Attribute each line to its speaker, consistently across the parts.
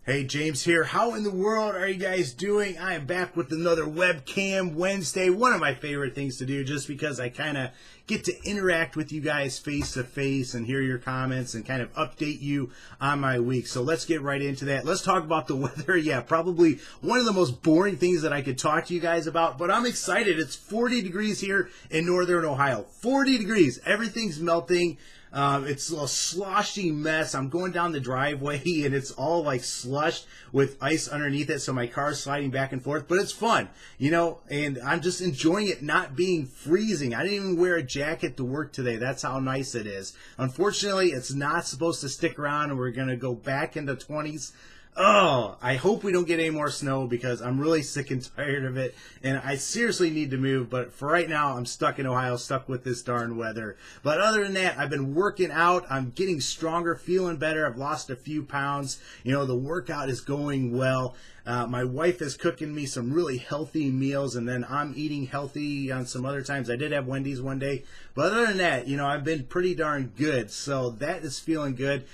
Speaker 1: Hey, James here. How in the world are you guys doing? I am back with another Webcam Wednesday. One of my favorite things to do just because I kind of get to interact with you guys face to face and hear your comments and kind of update you on my week. So let's get right into that. Let's talk about the weather. Yeah, probably one of the most boring things that I could talk to you guys about, but I'm excited. It's 40 degrees here in northern Ohio. 40 degrees. Everything's melting. It's a sloshy mess. I'm going down the driveway and it's all like slushed with ice underneath it, so my car's sliding back and forth, but it's fun, you know, and I'm just enjoying it not being freezing. I didn't even wear a jacket to work today. That's how nice it is. Unfortunately, it's not supposed to stick around and we're going to go back into 20s. Oh, I hope we don't get any more snow because I'm really sick and tired of it, and I seriously need to move, but for right now, I'm stuck in Ohio, stuck with this darn weather. But other than that, I've been working out. I'm getting stronger, feeling better. I've lost a few pounds. You know, the workout is going well. My wife is cooking me some really healthy meals, and then I'm eating healthy on some other times. I did have Wendy's one day, but other than that, you know, I've been pretty darn good, so that is feeling good.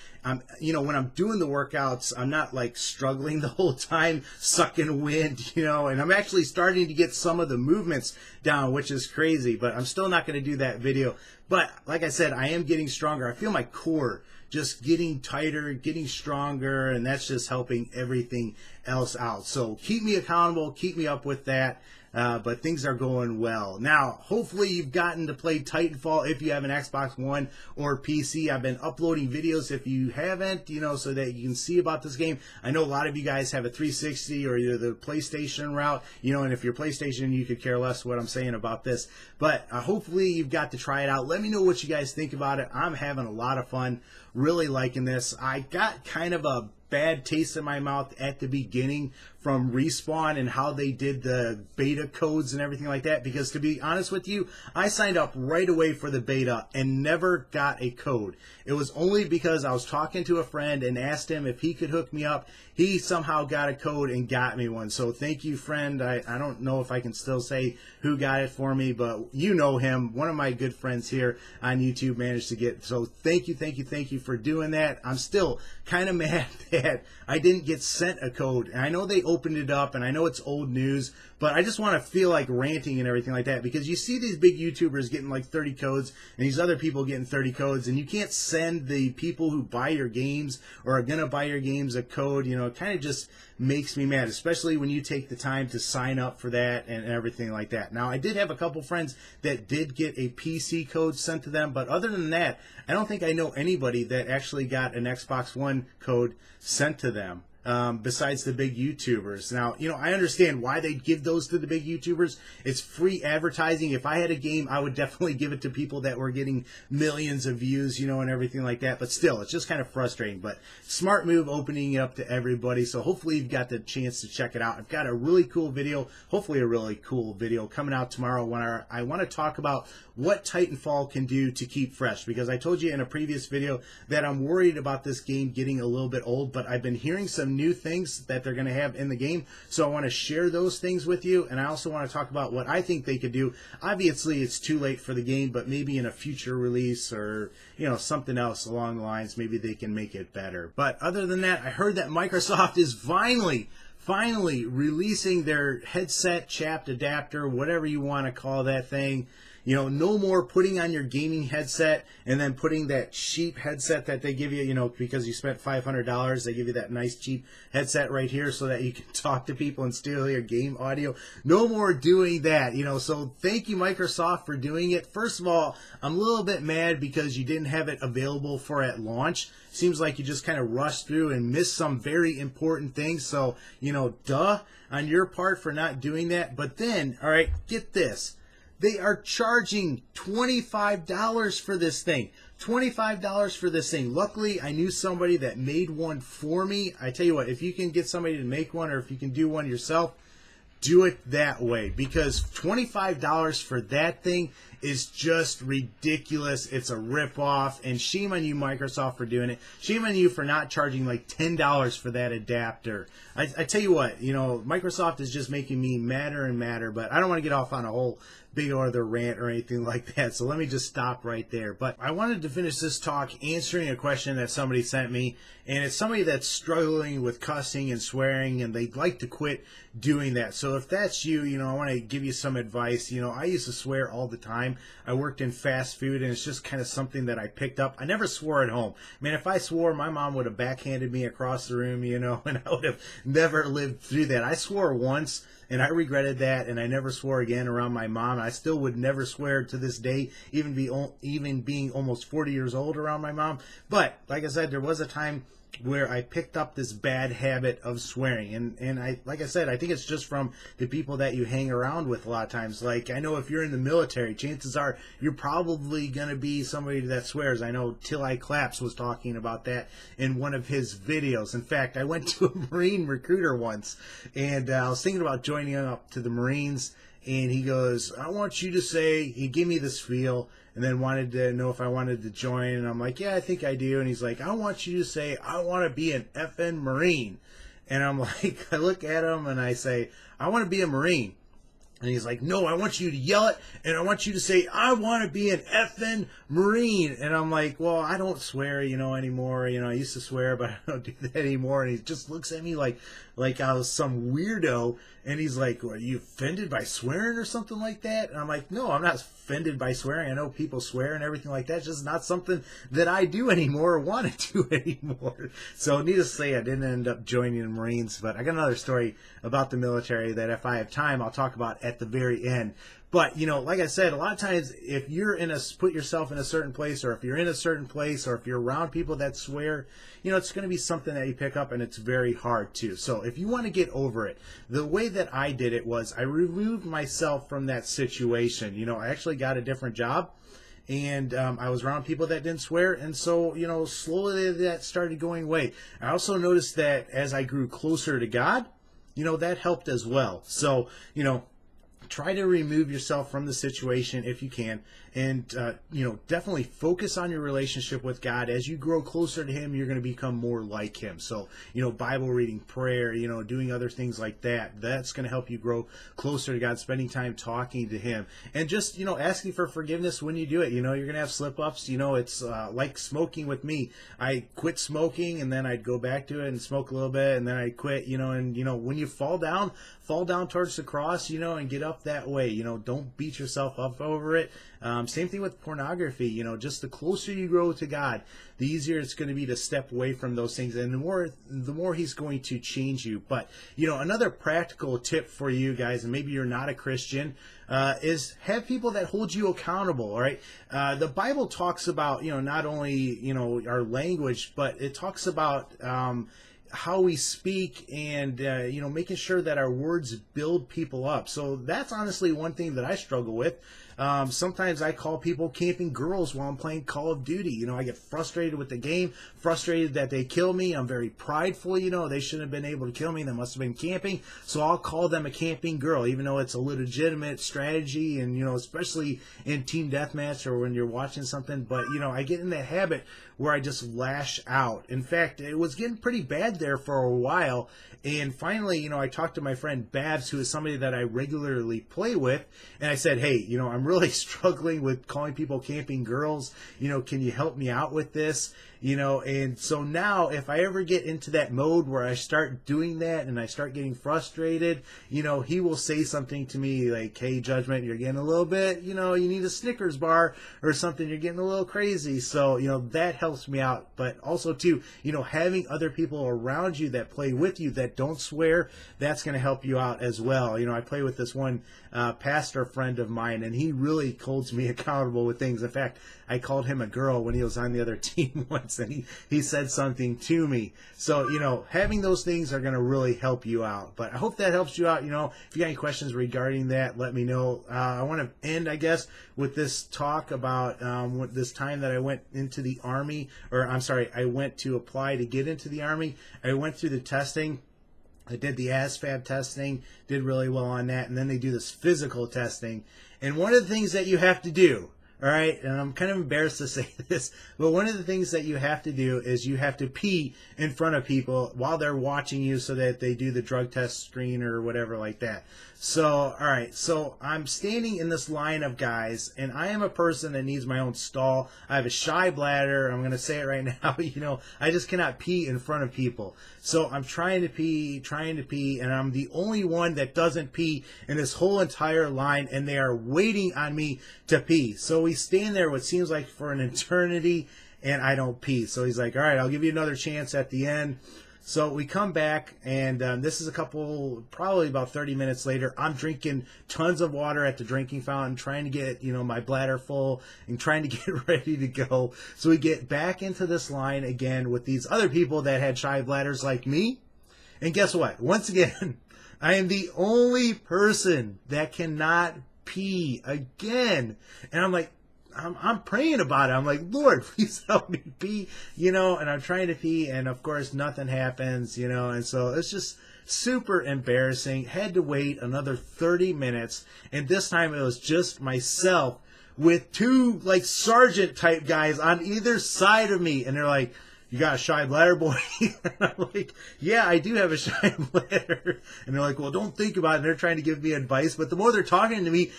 Speaker 1: You know, when I'm doing the workouts, I'm not like struggling the whole time, sucking wind, you know, and I'm actually starting to get some of the movements down, which is crazy, but I'm still not going to do that video. But like I said, I am getting stronger. I feel my core just getting tighter, getting stronger, and that's just helping everything else out. So keep me accountable, keep me up with that. But things are going well. Now, hopefully you've gotten to play Titanfall if you have an Xbox One or PC. I've been uploading videos if you haven't, you know, so that you can see about this game. I know a lot of you guys have a 360 or either the PlayStation route, you know, and if you're PlayStation, you could care less what I'm saying about this. But hopefully you've got to try it out. Let me know what you guys think about it. I'm having a lot of fun, really liking this. I got kind of a bad taste in my mouth at the beginning from Respawn and how they did the beta codes and everything like that, because to be honest with you, I signed up right away for the beta and never got a code. It was only because I was talking to a friend and asked him if he could hook me up. He somehow got a code and got me one. So thank you, friend. I don't know if I can still say who got it for me, but you know him. One of my good friends here on YouTube managed to get. So thank you for doing that. I'm still kind of mad that I didn't get sent a code. And I know they opened it up, and I know it's old news, but I just want to feel like ranting and everything like that, because you see these big YouTubers getting like 30 codes and these other people getting 30 codes, and you can't send the people who buy your games or are gonna buy your games a code. You know, it kind of just makes me mad, especially when you take the time to sign up for that and everything like that. Now, I did have a couple friends that did get a PC code sent to them, but other than that, I don't think I know anybody that actually got an Xbox One code sent to them. Besides the big YouTubers. Now, you know, I understand why they give those to the big YouTubers. It's free advertising. If I had a game, I would definitely give it to people that were getting millions of views, you know, and everything like that. But still, it's just kind of frustrating. But smart move, opening it up to everybody. So hopefully you've got the chance to check it out. I've got a really cool video, hopefully a really cool video coming out tomorrow when I want to talk about what Titanfall can do to keep fresh, because I told you in a previous video that I'm worried about this game getting a little bit old, but I've been hearing some new things that they're going to have in the game, so I want to share those things with you, and I also want to talk about what I think they could do. Obviously, it's too late for the game, but maybe in a future release or, you know, something else along the lines, maybe they can make it better. But other than that, I heard that Microsoft is finally releasing their headset chapped adapter, whatever you want to call that thing. You know, no more putting on your gaming headset and then putting that cheap headset that they give you, you know, because you spent $500, they give you that nice cheap headset right here so that you can talk to people and steal your game audio. No more doing that, you know, so thank you, Microsoft, for doing it. First of all, I'm a little bit mad because you didn't have it available for at launch. Seems like you just kind of rushed through and missed some very important things. So, you know, duh on your part for not doing that. But then, all right, get this. They are charging $25 for this thing. $25 for this thing. Luckily, I knew somebody that made one for me. I tell you what, if you can get somebody to make one or if you can do one yourself, do it that way, because $25 for that thing is just ridiculous. It's a ripoff, and shame on you, Microsoft, for doing it. Shame on you for not charging like $10 for that adapter. I tell you what, Microsoft is just making me madder and madder, but I don't want to get off on a whole big other rant or anything like that, so let me just stop right there. But I wanted to finish this talk answering a question that somebody sent me, and it's somebody that's struggling with cussing and swearing, and they'd like to quit doing that. So if that's you, I want to give you some advice. I used to swear all the time. I worked in fast food, and it's just kind of something that I picked up. I never swore at home. Man, if I swore, my mom would have backhanded me across the room, and I would have never lived through that. I swore once, and I regretted that, and I never swore again around my mom. I still would never swear to this day, even being almost 40 years old around my mom. But like I said, there was a time where I picked up this bad habit of swearing, and I, like I said, I think it's just from the people that you hang around with a lot of times. Like, I know if you're in the military, chances are you're probably gonna be somebody that swears. I know Till I Claps was talking about that in one of his videos. In fact, I went to a Marine recruiter once, and I was thinking about joining up to the Marines, and he goes, I want you to say, he gave me this spiel, and then wanted to know if I wanted to join, and I'm like, yeah, I think I do. And he's like, I want you to say, I want to be an effing Marine. And I'm like, I look at him and I say, I want to be a Marine. And he's like, no, I want you to yell it, and I want you to say, I want to be an effing Marine. And I'm like, well, I don't swear, anymore. I used to swear, but I don't do that anymore. And he just looks at me like I was some weirdo. And he's like, are you offended by swearing or something like that? And I'm like, no, I'm not offended by swearing. I know people swear and everything like that. It's just not something that I do anymore or want to do anymore. So needless to say, I didn't end up joining the Marines. But I got another story about the military that if I have time, I'll talk about at the very end. But, like I said, a lot of times if you're put yourself in a certain place, or if you're in a certain place, or if you're around people that swear, it's going to be something that you pick up, and it's very hard too. So if you want to get over it, the way that I did it was I removed myself from that situation. I actually got a different job, and I was around people that didn't swear, and so, slowly that started going away. I also noticed that as I grew closer to God, that helped as well. So, try to remove yourself from the situation if you can, and definitely focus on your relationship with God. As you grow closer to Him, you're going to become more like Him. So, Bible reading, prayer, doing other things like that. That's going to help you grow closer to God, spending time talking to Him, and just, asking for forgiveness when you do it. You're going to have slip-ups. It's like smoking with me. I quit smoking, and then I'd go back to it and smoke a little bit, and then I'd quit, and, when you fall down towards the cross, and get up that way. Don't beat yourself up over it. Same thing with pornography. Just the closer you grow to God, the easier it's going to be to step away from those things, and the more He's going to change you. But another practical tip for you guys, and maybe you're not a Christian, is have people that hold you accountable. All right, the Bible talks about not only our language, but it talks about how we speak, and making sure that our words build people up. So that's honestly one thing that I struggle with. Sometimes I call people camping girls while I'm playing Call of Duty. I get frustrated with the game, frustrated that they kill me. I'm very prideful. They shouldn't have been able to kill me. They must have been camping. So I'll call them a camping girl, even though it's a legitimate strategy, and especially in team deathmatch or when you're watching something. But I get in that habit where I just lash out. In fact, it was getting pretty bad there for a while, and finally, I talked to my friend Babs, who is somebody that I regularly play with, and I said, hey, I'm really struggling with calling people camping girls. Can you help me out with this? And so now if I ever get into that mode where I start doing that and I start getting frustrated, he will say something to me like, hey, Judgment, you're getting a little bit, you need a Snickers bar or something. You're getting a little crazy. So, that helps me out. But also too, having other people around you that play with you that don't swear, that's going to help you out as well. I play with this one pastor friend of mine, and he really holds me accountable with things. In fact, I called him a girl when he was on the other team once, and he said something to me. So, having those things are going to really help you out. But I hope that helps you out. If you got any questions regarding that, let me know. I want to end, I guess, with this talk about this time that I went into the Army, or I'm sorry, I went to apply to get into the Army. I went through the testing. I did the ASVAB testing, did really well on that, and then they do this physical testing. And one of the things that you have to do, all right, and I'm kind of embarrassed to say this, but one of the things that you have to do is you have to pee in front of people while they're watching you so that they do the drug test screen or whatever like that. So, all right, so I'm standing in this line of guys, and I am a person that needs my own stall. I have a shy bladder. I'm going to say it right now. I just cannot pee in front of people. So I'm trying to pee, and I'm the only one that doesn't pee in this whole entire line, and they are waiting on me to pee. So we stand there what seems like for an eternity, and I don't pee. So he's like, all right, I'll give you another chance at the end. So we come back, and this is probably about 30 minutes later. I'm drinking tons of water at the drinking fountain, trying to get, my bladder full and trying to get ready to go. So we get back into this line again with these other people that had shy bladders like me. And guess what? Once again, I am the only person that cannot pee again. And I'm like, I'm praying about it. I'm like, Lord, please help me pee, and I'm trying to pee, and of course nothing happens, and so it's just super embarrassing. Had to wait another 30 minutes, and this time it was just myself with two sergeant type guys on either side of me, and they're like, you got a shy bladder, boy? And I'm like, yeah, I do have a shy bladder. And they're like, well, don't think about it. And they're trying to give me advice. But the more they're talking to me,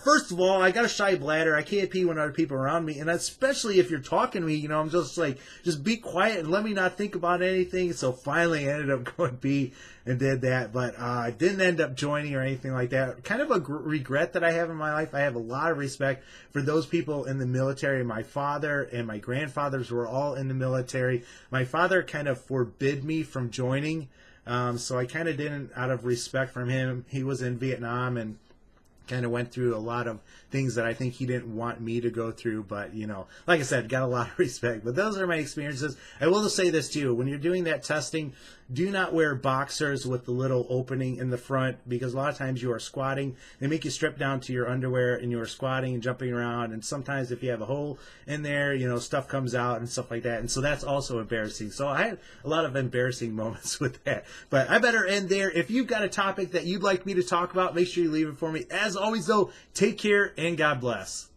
Speaker 1: first of all, I got a shy bladder. I can't pee when other people are around me. And especially if you're talking to me, I'm just like, just be quiet and let me not think about anything. So finally I ended up going pee and did that. But I didn't end up joining or anything like that. Kind of a regret that I have in my life. I have a lot of respect for those people in the military. My father and my grandfathers were all in the military. My father kind of forbid me from joining, so I kind of didn't, out of respect from him. He was in Vietnam and kind of went through a lot of things that I think he didn't want me to go through, but like I said, got a lot of respect. But those are my experiences. I will just say this too: when you're doing that testing, do not wear boxers with the little opening in the front, because a lot of times you are squatting. They make you strip down to your underwear and you are squatting and jumping around, and sometimes if you have a hole in there, stuff comes out and stuff like that, and so that's also embarrassing. So I had a lot of embarrassing moments with that, but I better end there. If you've got a topic that you'd like me to talk about, make sure you leave it for me. As always though, take care and God bless.